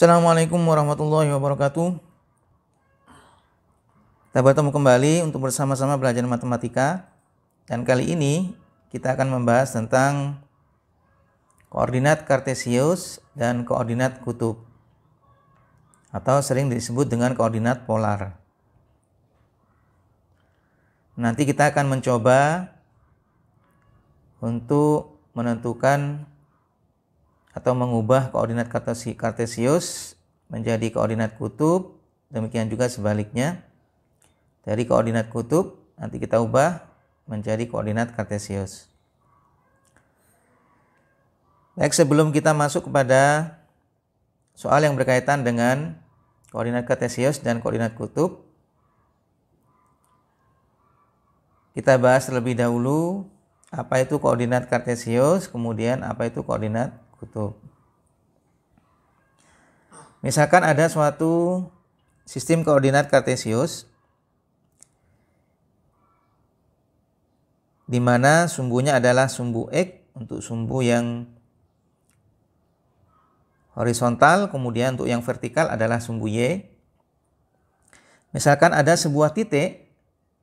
Assalamualaikum warahmatullahi wabarakatuh. Kita bertemu kembali untuk bersama-sama belajar matematika. Dan kali ini kita akan membahas tentang koordinat kartesius dan koordinat kutub, atau sering disebut dengan koordinat polar. Nanti kita akan mencoba untuk menentukan atau mengubah koordinat kartesius menjadi koordinat kutub, demikian juga sebaliknya. Dari koordinat kutub nanti kita ubah menjadi koordinat kartesius. Baik, sebelum kita masuk kepada soal yang berkaitan dengan koordinat kartesius dan koordinat kutub, kita bahas terlebih dahulu apa itu koordinat kartesius, kemudian apa itu koordinat kutub. Misalkan ada suatu sistem koordinat kartesius di mana sumbunya adalah sumbu X untuk sumbu yang horizontal, kemudian untuk yang vertikal adalah sumbu Y. Misalkan ada sebuah titik,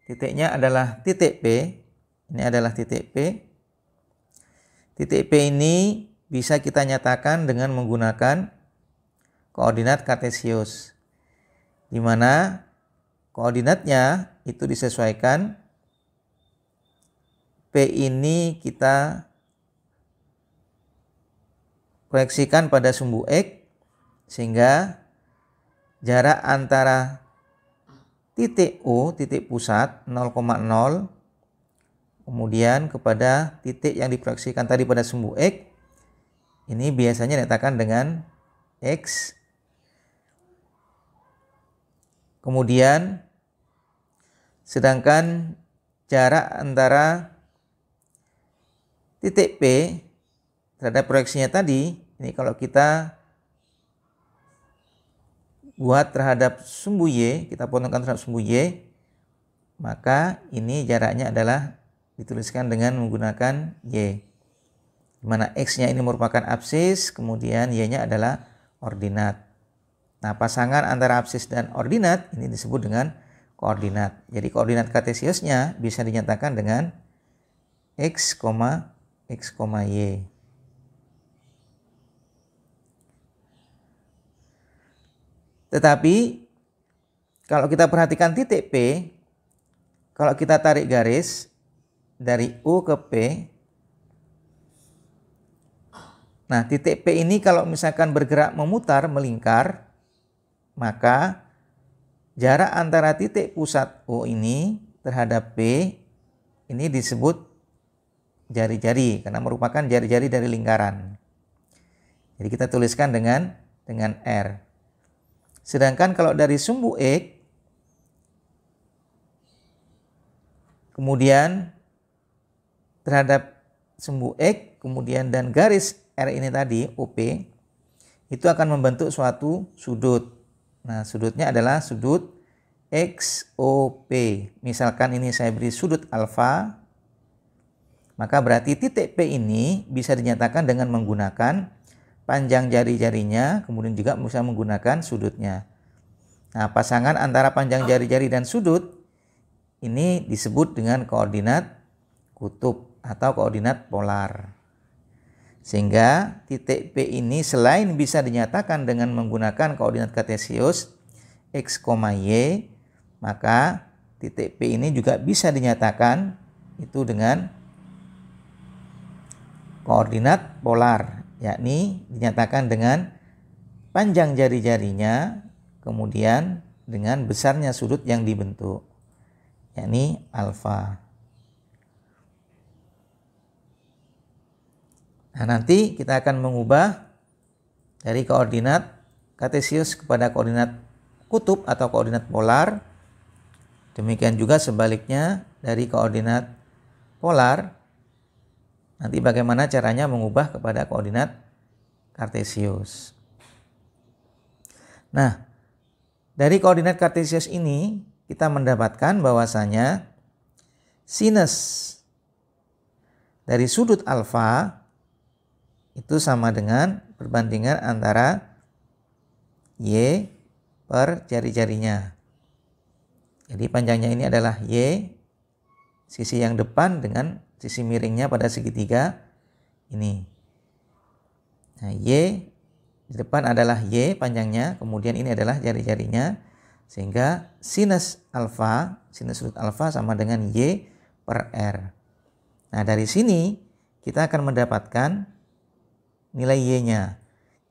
titiknya adalah titik P. Ini adalah titik P. Titik P ini bisa kita nyatakan dengan menggunakan koordinat kartesius, di mana koordinatnya itu disesuaikan. P ini kita proyeksikan pada sumbu X, sehingga jarak antara titik O, titik pusat 0,0, kemudian kepada titik yang diproyeksikan tadi pada sumbu X, ini biasanya dinyatakan dengan X. Kemudian sedangkan jarak antara titik P terhadap proyeksinya tadi, ini kalau kita buat terhadap sumbu Y, kita potongkan terhadap sumbu Y, maka ini jaraknya adalah dituliskan dengan menggunakan Y, di mana X-nya ini merupakan absis, kemudian Y-nya adalah ordinat. Nah, pasangan antara absis dan ordinat ini disebut dengan koordinat. Jadi koordinat kartesiusnya bisa dinyatakan dengan X, Y. Tetapi kalau kita perhatikan titik P, kalau kita tarik garis dari U ke P, nah titik P ini kalau misalkan bergerak memutar, melingkar, maka jarak antara titik pusat O ini terhadap P ini disebut jari-jari, karena merupakan jari-jari dari lingkaran. Jadi kita tuliskan dengan R. Sedangkan kalau dari sumbu X, kemudian terhadap sumbu X, kemudian dan garis R ini tadi, OP, itu akan membentuk suatu sudut. Nah, sudutnya adalah sudut XOP. Misalkan ini saya beri sudut alfa, maka berarti titik P ini bisa dinyatakan dengan menggunakan panjang jari-jarinya, kemudian juga bisa menggunakan sudutnya. Nah, pasangan antara panjang jari-jari dan sudut ini disebut dengan koordinat kutub atau koordinat polar. Sehingga titik P ini selain bisa dinyatakan dengan menggunakan koordinat kartesius X, Y, maka titik P ini juga bisa dinyatakan itu dengan koordinat polar, yakni dinyatakan dengan panjang jari-jarinya kemudian dengan besarnya sudut yang dibentuk, yakni alfa. Nah, nanti kita akan mengubah dari koordinat kartesius kepada koordinat kutub atau koordinat polar. Demikian juga sebaliknya dari koordinat polar. Nanti bagaimana caranya mengubah kepada koordinat kartesius. Nah, dari koordinat kartesius ini kita mendapatkan bahwasanya sinus dari sudut alfa itu sama dengan perbandingan antara Y per jari-jarinya. Jadi panjangnya ini adalah Y, sisi yang depan dengan sisi miringnya pada segitiga ini. Nah, Y di depan adalah Y panjangnya, kemudian ini adalah jari-jarinya, sehingga sinus sudut alfa sama dengan Y per R. Nah, dari sini kita akan mendapatkan nilai Y-nya,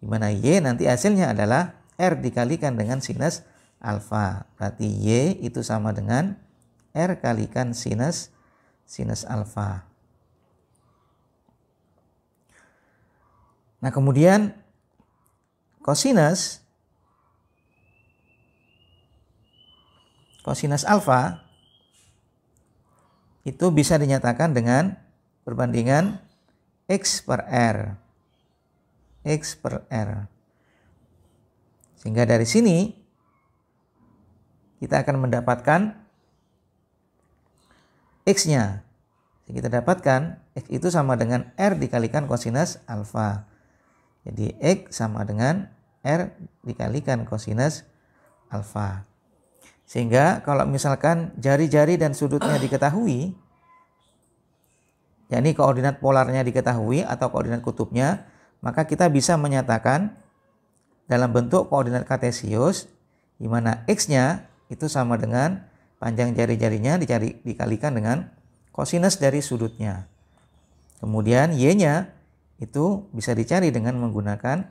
di mana Y nanti hasilnya adalah R dikalikan dengan sinus alfa. Berarti Y itu sama dengan R kalikan sinus alfa. Nah, kemudian kosinus alfa itu bisa dinyatakan dengan perbandingan X per R. Sehingga dari sini kita akan mendapatkan X-nya. Kita dapatkan X itu sama dengan R dikalikan kosinus alfa. Jadi X sama dengan R dikalikan kosinus alfa. Sehingga kalau misalkan jari-jari dan sudutnya diketahui, yakni koordinat polarnya diketahui atau koordinat kutubnya, maka kita bisa menyatakan dalam bentuk koordinat kartesius, di mana X-nya itu sama dengan panjang jari-jarinya dikalikan dengan kosinus dari sudutnya. Kemudian Y-nya itu bisa dicari dengan menggunakan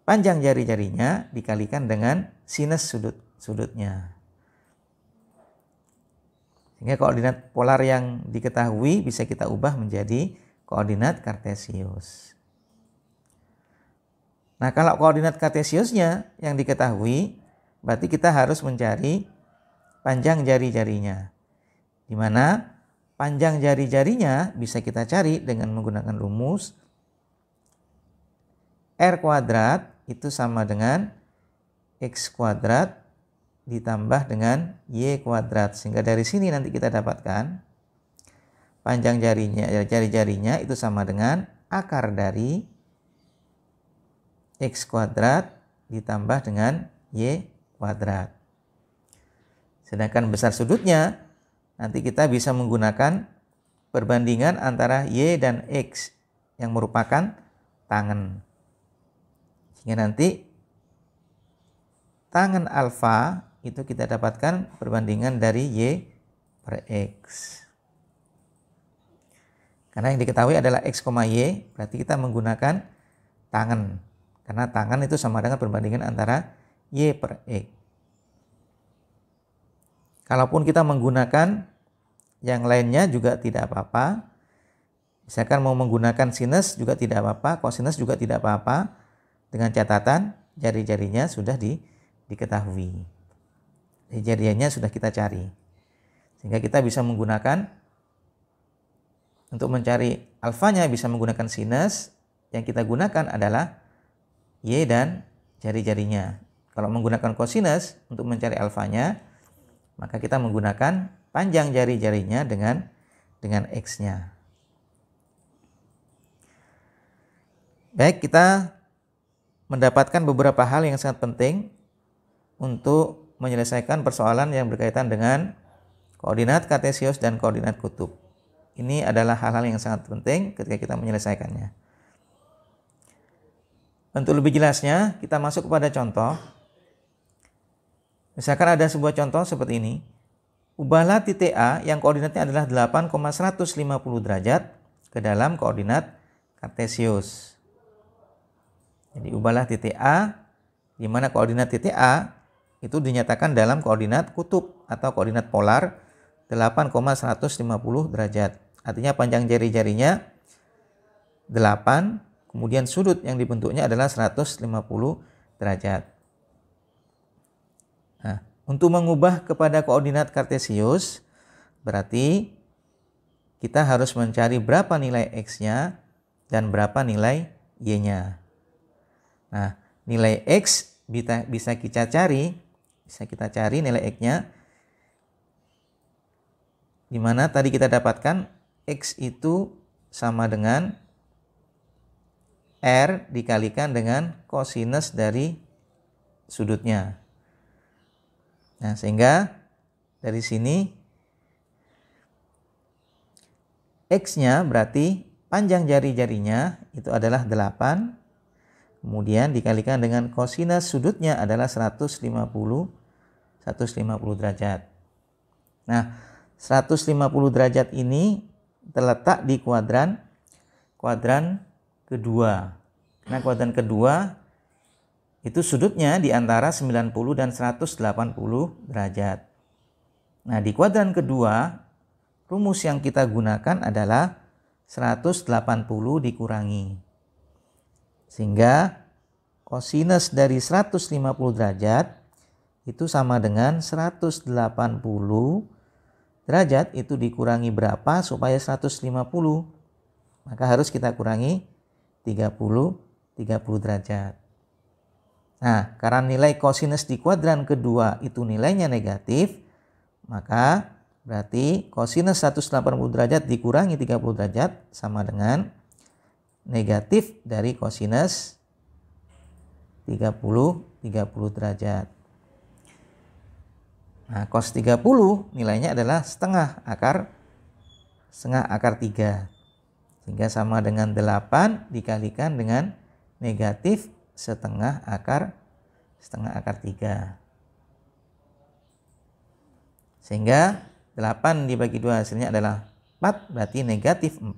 panjang jari-jarinya dikalikan dengan sinus sudutnya. Sehingga koordinat polar yang diketahui bisa kita ubah menjadi koordinat kartesius. Nah, kalau koordinat kartesiusnya yang diketahui, berarti kita harus mencari panjang jari-jarinya. Di mana panjang jari-jarinya bisa kita cari dengan menggunakan rumus R kuadrat itu sama dengan X kuadrat ditambah dengan Y kuadrat. Sehingga dari sini nanti kita dapatkan panjang jari-jarinya itu sama dengan akar dari X kuadrat ditambah dengan Y kuadrat. Sedangkan besar sudutnya nanti kita bisa menggunakan perbandingan antara Y dan X yang merupakan tangen. Sehingga nanti tangen alfa itu kita dapatkan perbandingan dari Y per X. Karena yang diketahui adalah X, Y, berarti kita menggunakan tangen. Karena tangen itu sama dengan perbandingan antara Y per X. Kalaupun kita menggunakan yang lainnya juga tidak apa-apa. Misalkan mau menggunakan sinus juga tidak apa-apa, kosinus juga tidak apa-apa. Dengan catatan jari-jarinya sudah diketahui. Jari-jarinya sudah kita cari. Sehingga kita bisa menggunakan, untuk mencari alfanya bisa menggunakan sinus. Yang kita gunakan adalah Y dan jari-jarinya. Kalau menggunakan kosinus untuk mencari alfanya, maka kita menggunakan panjang jari-jarinya dengan X-nya. Baik, kita mendapatkan beberapa hal yang sangat penting untuk menyelesaikan persoalan yang berkaitan dengan koordinat kartesius dan koordinat kutub. Ini adalah hal-hal yang sangat penting ketika kita menyelesaikannya. Untuk lebih jelasnya, kita masuk kepada contoh. Misalkan ada sebuah contoh seperti ini. Ubahlah titik A yang koordinatnya adalah 8,150 derajat ke dalam koordinat kartesius. Jadi ubahlah titik A, di mana koordinat titik A itu dinyatakan dalam koordinat kutub atau koordinat polar 8,150 derajat. Artinya panjang jari-jarinya 8, kemudian sudut yang dibentuknya adalah 150 derajat. Nah, untuk mengubah kepada koordinat kartesius, berarti kita harus mencari berapa nilai X-nya dan berapa nilai Y-nya. Nah, nilai X bisa kita cari nilai X-nya, di mana tadi kita dapatkan X itu sama dengan R dikalikan dengan kosinus dari sudutnya. Nah, sehingga dari sini X-nya berarti panjang jari-jarinya itu adalah 8. Kemudian dikalikan dengan kosinus sudutnya adalah 150 derajat. Nah, 150 derajat ini terletak di kuadran kedua. Nah, kuadran kedua itu sudutnya di antara 90 dan 180 derajat. Nah, di kuadran kedua, rumus yang kita gunakan adalah 180 dikurangi. Sehingga kosinus dari 150 derajat itu sama dengan 180 derajat itu dikurangi berapa supaya 150? Maka harus kita kurangi 30 derajat. Nah, karena nilai kosinus di kuadran kedua itu nilainya negatif, maka berarti kosinus 180 derajat dikurangi 30 derajat sama dengan negatif dari kosinus 30 derajat. Nah, cos 30 nilainya adalah setengah akar 3. Sehingga sama dengan 8 dikalikan dengan negatif setengah akar 3. Sehingga 8 dibagi 2 hasilnya adalah 4, berarti negatif 4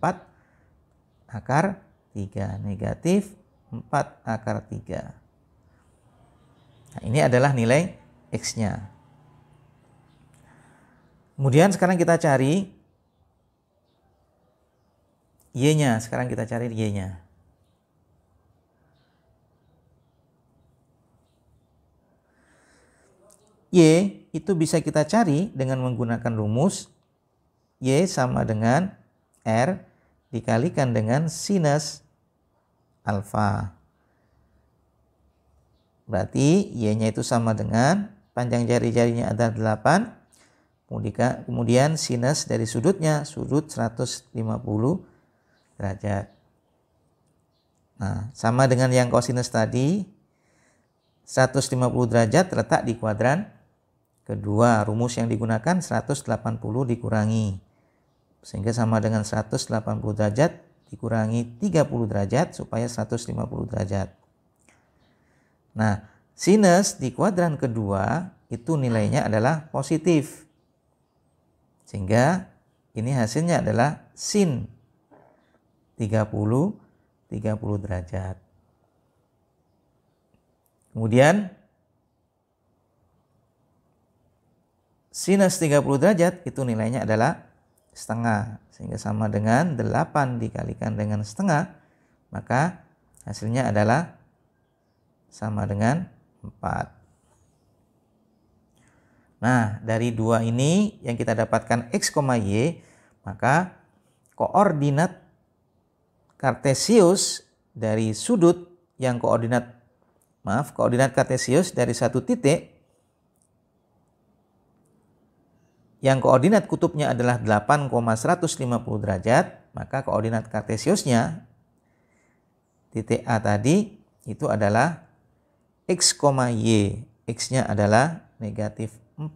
akar 3. Negatif 4 akar 3. Nah, ini adalah nilai X-nya. Kemudian sekarang kita cari Y-nya. Sekarang kita cari Y-nya. Y itu bisa kita cari dengan menggunakan rumus Y sama dengan R dikalikan dengan sinus alfa. Berarti Y-nya itu sama dengan panjang jari-jarinya adalah 8. Kemudian sinus dari sudutnya, sudut 150 derajat. Nah, sama dengan yang kosinus tadi, 150 derajat terletak di kuadran kedua. Rumus yang digunakan 180 dikurangi. Sehingga sama dengan 180 derajat dikurangi 30 derajat supaya 150 derajat. Nah, sinus di kuadran kedua itu nilainya adalah positif. Sehingga ini hasilnya adalah sin 30 derajat. Kemudian sinus 30 derajat itu nilainya adalah setengah. Sehingga sama dengan 8 dikalikan dengan setengah, maka hasilnya adalah sama dengan 4. Nah, dari dua ini yang kita dapatkan X, Y, maka koordinat kartesius dari sudut yang koordinat kartesius dari satu titik yang koordinat kutubnya adalah 8,150 derajat, maka koordinat kartesiusnya titik A tadi itu adalah X, Y. X-nya adalah negatif 4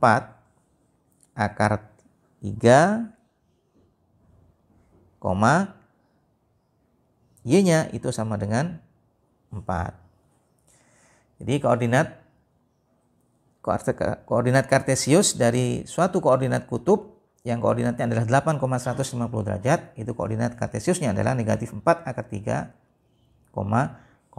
akar 3, Y-nya itu sama dengan 4. Jadi koordinat kartesius dari suatu koordinat kutub yang koordinatnya adalah 8,150 derajat, itu koordinat kartesiusnya adalah negatif 4 akar 3, 4.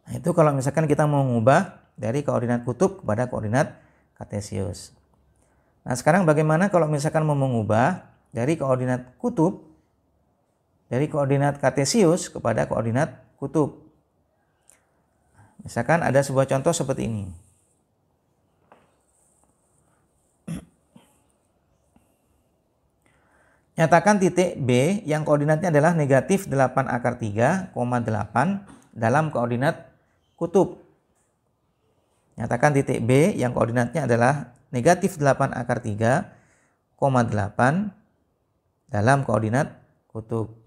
Nah, itu kalau misalkan kita mau mengubah dari koordinat kutub kepada koordinat kartesius. Nah, sekarang bagaimana kalau misalkan mau mengubah dari koordinat kutub, dari koordinat kartesius kepada koordinat kutub? Misalkan ada sebuah contoh seperti ini. Nyatakan titik B yang koordinatnya adalah negatif 8 akar 3, 8 dalam koordinat kutub. Nyatakan titik B yang koordinatnya adalah negatif 8 akar 3, 8 dalam koordinat kutub.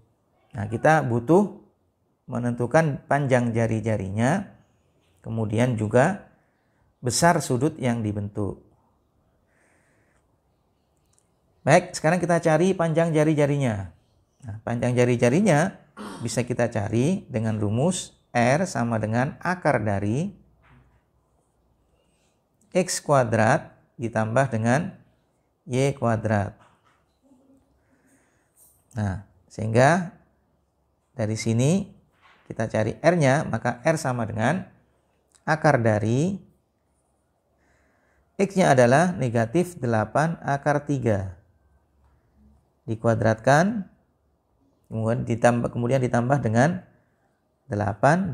Nah, kita butuh menentukan panjang jari-jarinya, kemudian juga besar sudut yang dibentuk. Baik, sekarang kita cari panjang jari-jarinya. Nah, panjang jari-jarinya bisa kita cari dengan rumus R sama dengan akar dari X kuadrat ditambah dengan Y kuadrat. Nah, sehingga dari sini kita cari R-nya, maka R sama dengan akar dari X-nya adalah negatif 8 akar 3. Dikuadratkan, kemudian ditambah dengan 8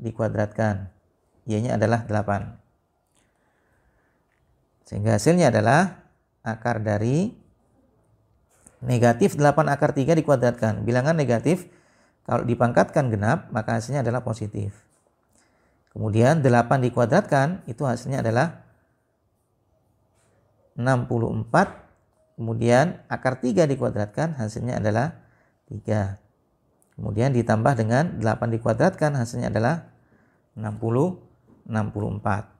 dikuadratkan. Y-nya adalah 8. Sehingga hasilnya adalah akar dari negatif 8 akar 3 dikuadratkan. Bilangan negatif kalau dipangkatkan genap maka hasilnya adalah positif. Kemudian 8 dikuadratkan itu hasilnya adalah 64. Kemudian akar 3 dikuadratkan hasilnya adalah 3. Kemudian ditambah dengan 8 dikuadratkan hasilnya adalah 64.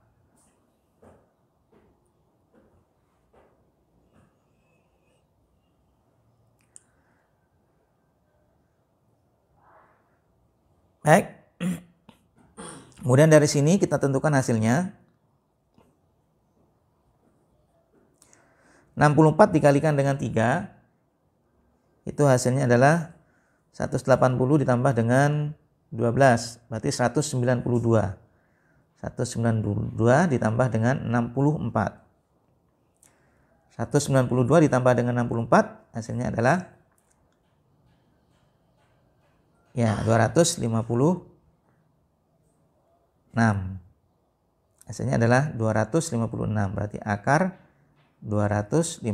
Baik. Kemudian dari sini kita tentukan hasilnya. 64 dikalikan dengan 3 itu hasilnya adalah 180 ditambah dengan 12 berarti 192. 192 ditambah dengan 64. 192 ditambah dengan 64 hasilnya adalah 256. Hasilnya adalah 256 berarti akar 256.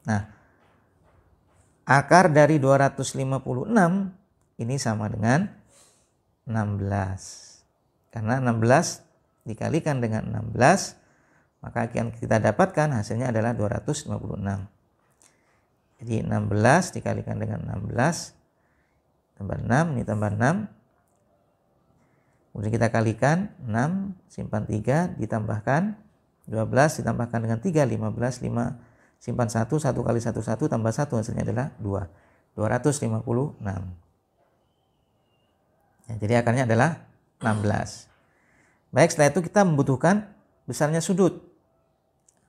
Nah, akar dari 256 ini sama dengan 16. Karena 16 dikalikan dengan 16, maka yang kita dapatkan hasilnya adalah 256. Jadi 16 dikalikan dengan 16 tambah 6, ini tambah 6. Kemudian kita kalikan 6, simpan 3, ditambahkan 12, ditambahkan dengan 3, 15, 5, simpan 1, 1 kali 1, 1, tambah 1, hasilnya adalah 2. 256. Ya, jadi akarnya adalah 16. Baik, setelah itu kita membutuhkan besarnya sudut.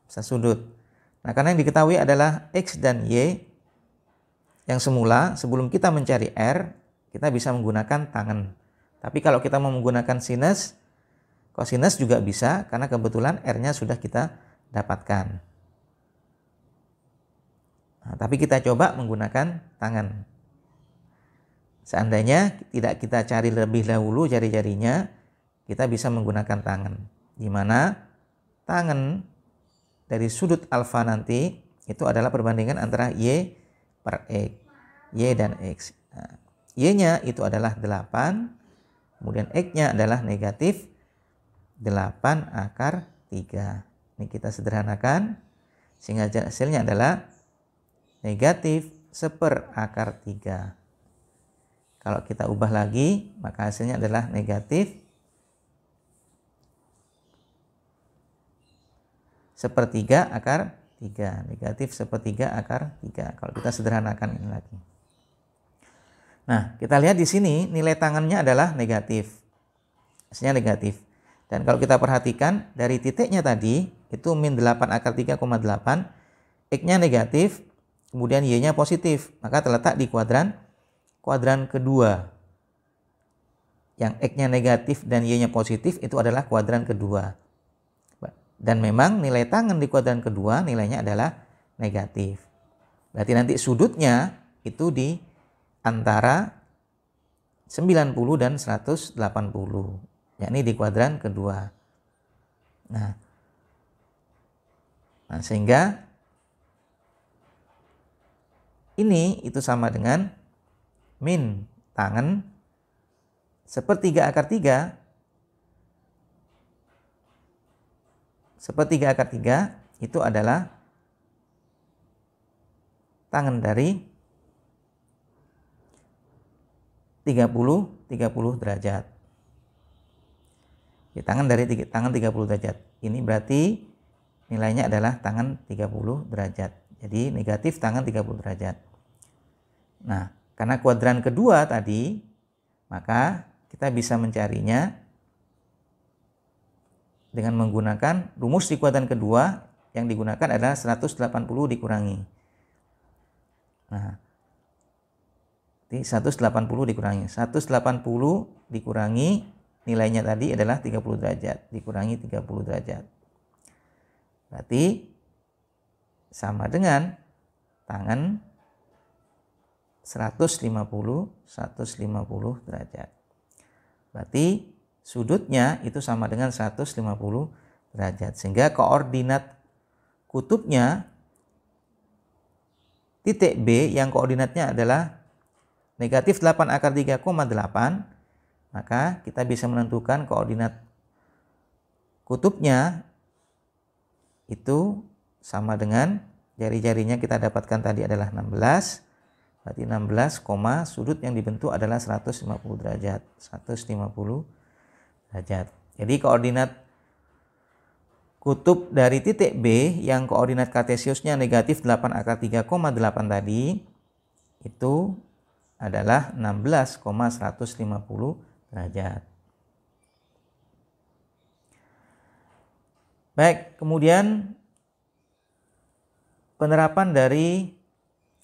Besar sudut. Nah, karena yang diketahui adalah X dan Y, yang semula sebelum kita mencari R, kita bisa menggunakan tangan. Tapi kalau kita mau menggunakan sinus, kosinus juga bisa karena kebetulan R-nya sudah kita dapatkan. Nah, tapi kita coba menggunakan tangan. Seandainya tidak kita cari lebih dahulu jari-jarinya, kita bisa menggunakan tangan. Di mana tangan dari sudut alfa nanti itu adalah perbandingan antara Y per X. Y dan X. Nah, Y-nya itu adalah 8. Kemudian X-nya adalah negatif 8 akar 3. Ini kita sederhanakan. Sehingga hasilnya adalah negatif 1/4 akar 3. Kalau kita ubah lagi, maka hasilnya adalah negatif 1/3 akar 3. Negatif 1/3 akar 3. Kalau kita sederhanakan ini lagi. Nah, kita lihat di sini nilai tangannya adalah negatif. Hasilnya negatif. Dan kalau kita perhatikan dari titiknya tadi itu min 8 akar 3,8, X-nya negatif, kemudian Y-nya positif. Maka terletak di kuadran kedua. Yang X-nya negatif dan Y-nya positif itu adalah kuadran kedua. Dan memang nilai tangan di kuadran kedua nilainya adalah negatif. Berarti nanti sudutnya itu di antara 90 dan 180, yakni di kuadran kedua. Nah, sehingga ini itu sama dengan min tangan 1/3 akar 3. 1/3 akar 3 itu adalah tangan dari 30 derajat. Di tangan dari tangan 30 derajat. Ini berarti nilainya adalah tangan 30 derajat. Jadi negatif tangan 30 derajat. Nah, karena kuadran kedua tadi, maka kita bisa mencarinya dengan menggunakan rumus di kuadran kedua yang digunakan adalah 180 dikurangi. Nah, 180 dikurangi. 180 dikurangi nilainya tadi adalah 30 derajat. Dikurangi 30 derajat. Berarti sama dengan tangan 150 derajat. Berarti sudutnya itu sama dengan 150 derajat. Sehingga koordinat kutubnya titik B yang koordinatnya adalah negatif 8 akar 3,8, maka kita bisa menentukan koordinat kutubnya itu sama dengan jari-jarinya kita dapatkan tadi adalah 16. Berarti 16, sudut yang dibentuk adalah 150 derajat. 150 derajat. Jadi koordinat kutub dari titik B yang koordinat kartesiusnya negatif 8 akar 3,8 tadi itu adalah 16,150 derajat. Baik, kemudian penerapan dari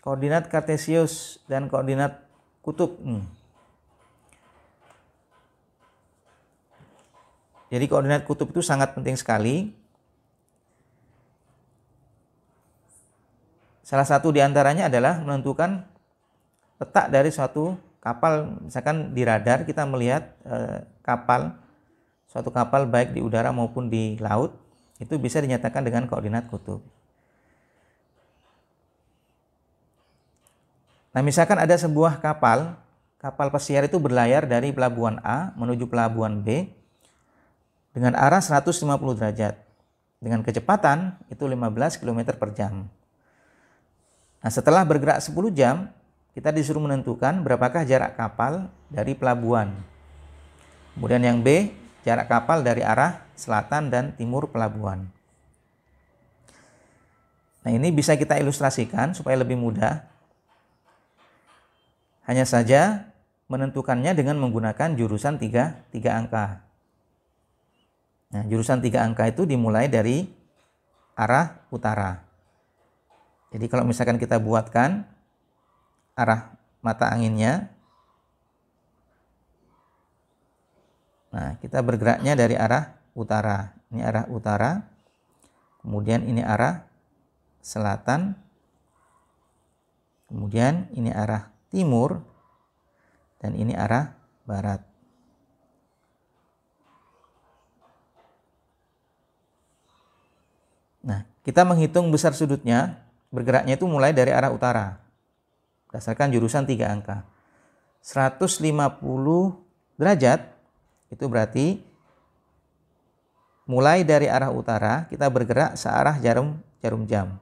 koordinat kartesius dan koordinat kutub. Jadi koordinat kutub itu sangat penting sekali. Salah satu diantaranya adalah menentukan letak dari suatu kapal. Misalkan di radar kita melihat suatu kapal baik di udara maupun di laut, itu bisa dinyatakan dengan koordinat kutub. Nah, misalkan ada sebuah kapal pesiar itu berlayar dari pelabuhan A menuju pelabuhan B dengan arah 150 derajat dengan kecepatan itu 15 km per jam. Nah, setelah bergerak 10 jam, kita disuruh menentukan berapakah jarak kapal dari pelabuhan. Kemudian yang B, jarak kapal dari arah selatan dan timur pelabuhan. Nah, ini bisa kita ilustrasikan supaya lebih mudah. Hanya saja menentukannya dengan menggunakan jurusan 3 angka. Nah, jurusan 3 angka itu dimulai dari arah utara. Jadi kalau misalkan kita buatkan arah mata anginnya, nah kita bergeraknya dari arah utara. Ini arah utara, kemudian ini arah selatan, kemudian ini arah timur, dan ini arah barat. Nah, kita menghitung besar sudutnya, bergeraknya itu mulai dari arah utara, berdasarkan jurusan 3 angka. 150 derajat, itu berarti mulai dari arah utara, kita bergerak searah jarum jam.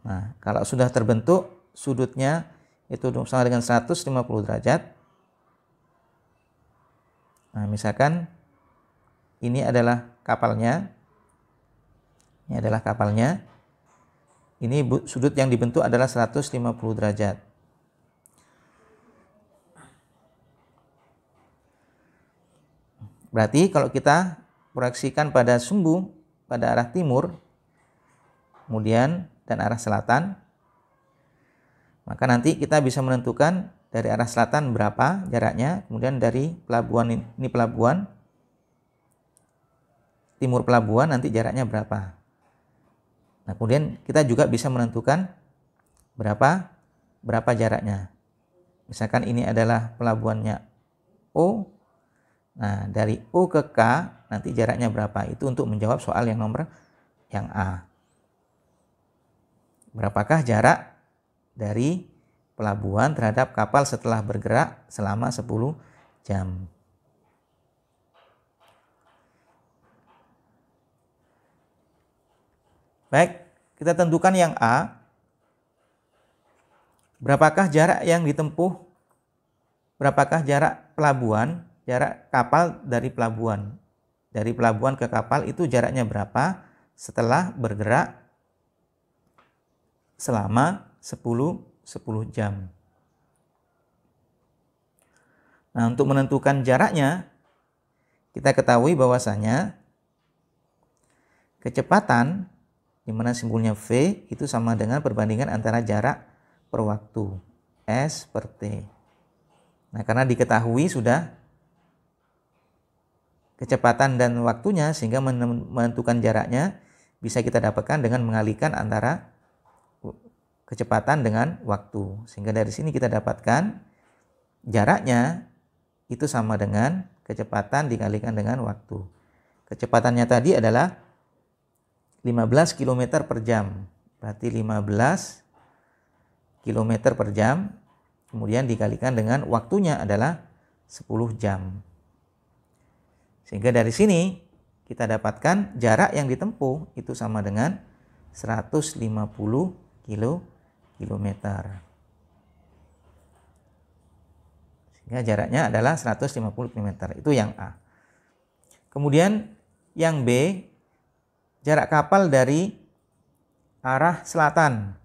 Nah, kalau sudah terbentuk, sudutnya itu sama dengan 150 derajat. Nah, misalkan ini adalah kapalnya. Ini adalah kapalnya. Ini sudut yang dibentuk adalah 150 derajat. Berarti kalau kita proyeksikan pada sumbu pada arah timur, kemudian dan arah selatan, maka nanti kita bisa menentukan dari arah selatan berapa jaraknya, kemudian dari pelabuhan ini pelabuhan, timur pelabuhan nanti jaraknya berapa. Nah, kemudian kita juga bisa menentukan berapa jaraknya. Misalkan ini adalah pelabuhannya O. Nah, dari O ke K nanti jaraknya berapa? Itu untuk menjawab soal yang nomor yang A. Berapakah jarak dari pelabuhan terhadap kapal setelah bergerak selama 10 jam? Baik, kita tentukan yang A. Berapakah jarak yang ditempuh berapakah jarak pelabuhan, jarak kapal dari pelabuhan. Dari pelabuhan ke kapal itu jaraknya berapa setelah bergerak selama 10 jam. Nah, untuk menentukan jaraknya, kita ketahui bahwasanya kecepatan, di mana simbolnya V, itu sama dengan perbandingan antara jarak per waktu, S per T. Nah, karena diketahui sudah kecepatan dan waktunya, sehingga menentukan jaraknya bisa kita dapatkan dengan mengalihkan antara kecepatan dengan waktu. Sehingga dari sini kita dapatkan jaraknya itu sama dengan kecepatan dikalikan dengan waktu. Kecepatannya tadi adalah 15 km per jam. Berarti 15 km per jam. Kemudian dikalikan dengan waktunya adalah 10 jam. Sehingga dari sini kita dapatkan jarak yang ditempuh itu sama dengan 150 km. Sehingga jaraknya adalah 150 km. Itu yang A. Kemudian yang B, jarak kapal dari arah selatan.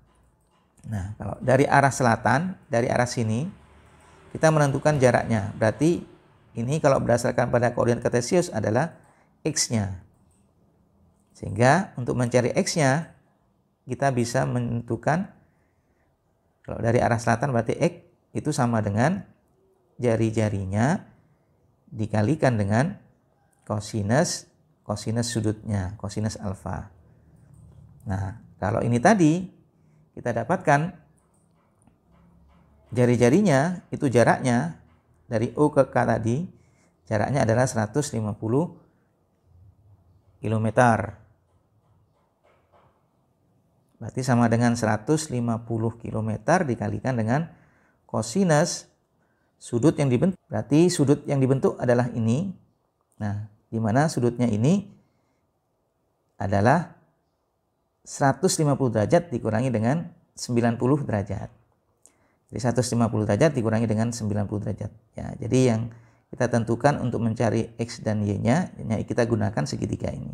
Nah, kalau dari arah selatan, dari arah sini, kita menentukan jaraknya. Berarti ini kalau berdasarkan pada koordinat kartesius adalah X-nya. Sehingga untuk mencari X-nya, kita bisa menentukan, kalau dari arah selatan berarti X itu sama dengan jari-jarinya dikalikan dengan kosinus sudutnya, kosinus alfa. Nah, kalau ini tadi kita dapatkan jari-jarinya itu jaraknya dari O ke K tadi, jaraknya adalah 150 km. Berarti sama dengan 150 km dikalikan dengan kosinus sudut yang dibentuk. Berarti sudut yang dibentuk adalah ini. Nah, di mana sudutnya ini adalah 150 derajat dikurangi dengan 90 derajat. Jadi 150 derajat dikurangi dengan 90 derajat. Ya, jadi yang kita tentukan untuk mencari X dan Y-nya, kita gunakan segitiga ini.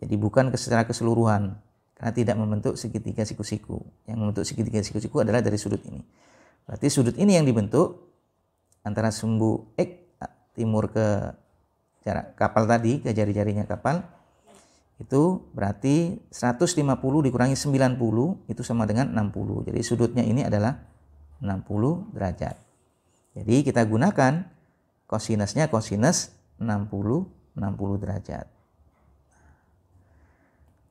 Jadi bukan secara keseluruhan, karena tidak membentuk segitiga siku-siku. Yang membentuk segitiga siku-siku adalah dari sudut ini. Berarti sudut ini yang dibentuk antara sumbu X timur ke jarak kapal tadi, ke jari-jarinya kapal, itu berarti 150 dikurangi 90 itu sama dengan 60. Jadi sudutnya ini adalah 60 derajat. Jadi kita gunakan kosinusnya kosinus 60 derajat.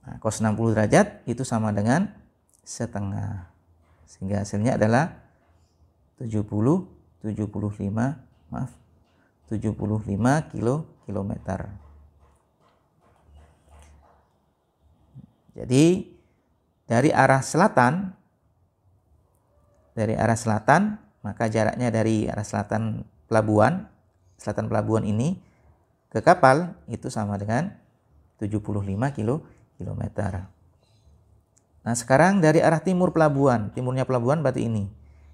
Nah, cos 60 derajat itu sama dengan setengah. Sehingga hasilnya adalah 75 kilometer. Jadi dari arah selatan, maka jaraknya dari arah selatan pelabuhan ini ke kapal itu sama dengan 75 kilometer. Nah, sekarang dari arah timurnya pelabuhan berarti ini.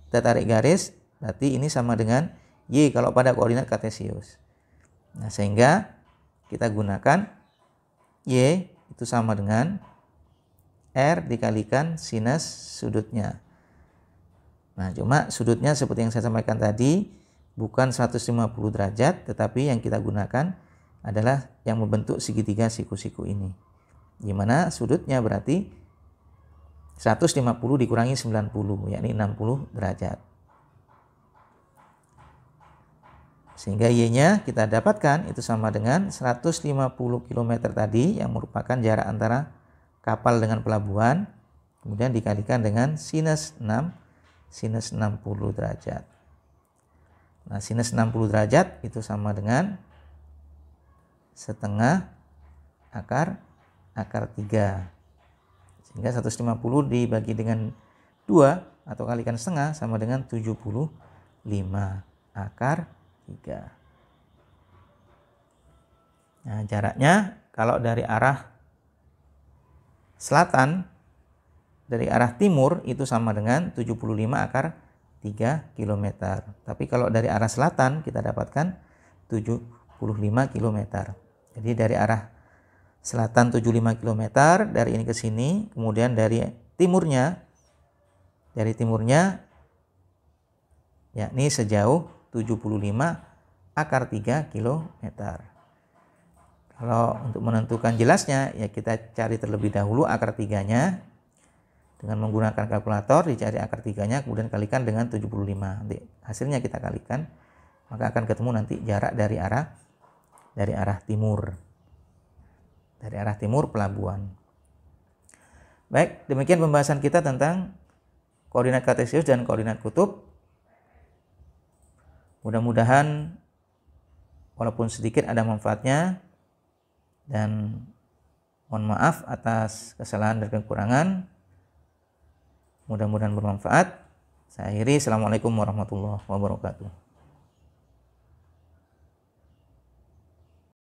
Kita tarik garis, berarti ini sama dengan Y kalau pada koordinat kartesius. Nah, sehingga kita gunakan Y itu sama dengan R dikalikan sinus sudutnya. Nah, cuma sudutnya seperti yang saya sampaikan tadi, bukan 150 derajat, tetapi yang kita gunakan adalah yang membentuk segitiga siku-siku ini. Di mana sudutnya berarti 150 dikurangi 90, yakni 60 derajat. Sehingga Y-nya kita dapatkan itu sama dengan 150 km tadi yang merupakan jarak antara kapal dengan pelabuhan, kemudian dikalikan dengan sinus 60 derajat. Nah, sinus 60 derajat itu sama dengan setengah akar 3. Sehingga 150 dibagi dengan 2 atau kalikan setengah sama dengan 75 akar 3. Nah, jaraknya kalau dari arah selatan, dari arah timur itu sama dengan 75 akar 3 km. Tapi kalau dari arah selatan kita dapatkan 75 km. Jadi dari arah selatan 75 km, dari ini ke sini, kemudian dari timurnya yakni sejauh 75 akar 3 km. Kalau untuk menentukan jelasnya ya kita cari terlebih dahulu akar 3-nya dengan menggunakan kalkulator, dicari akar 3-nya kemudian kalikan dengan 75. Nanti hasilnya kita kalikan, maka akan ketemu nanti jarak dari arah timur. Dari arah timur pelabuhan. Baik, demikian pembahasan kita tentang koordinat kartesius dan koordinat kutub. Mudah-mudahan walaupun sedikit ada manfaatnya, dan mohon maaf atas kesalahan dan kekurangan. Mudah-mudahan bermanfaat. Saya akhiri. Assalamualaikum warahmatullahi wabarakatuh.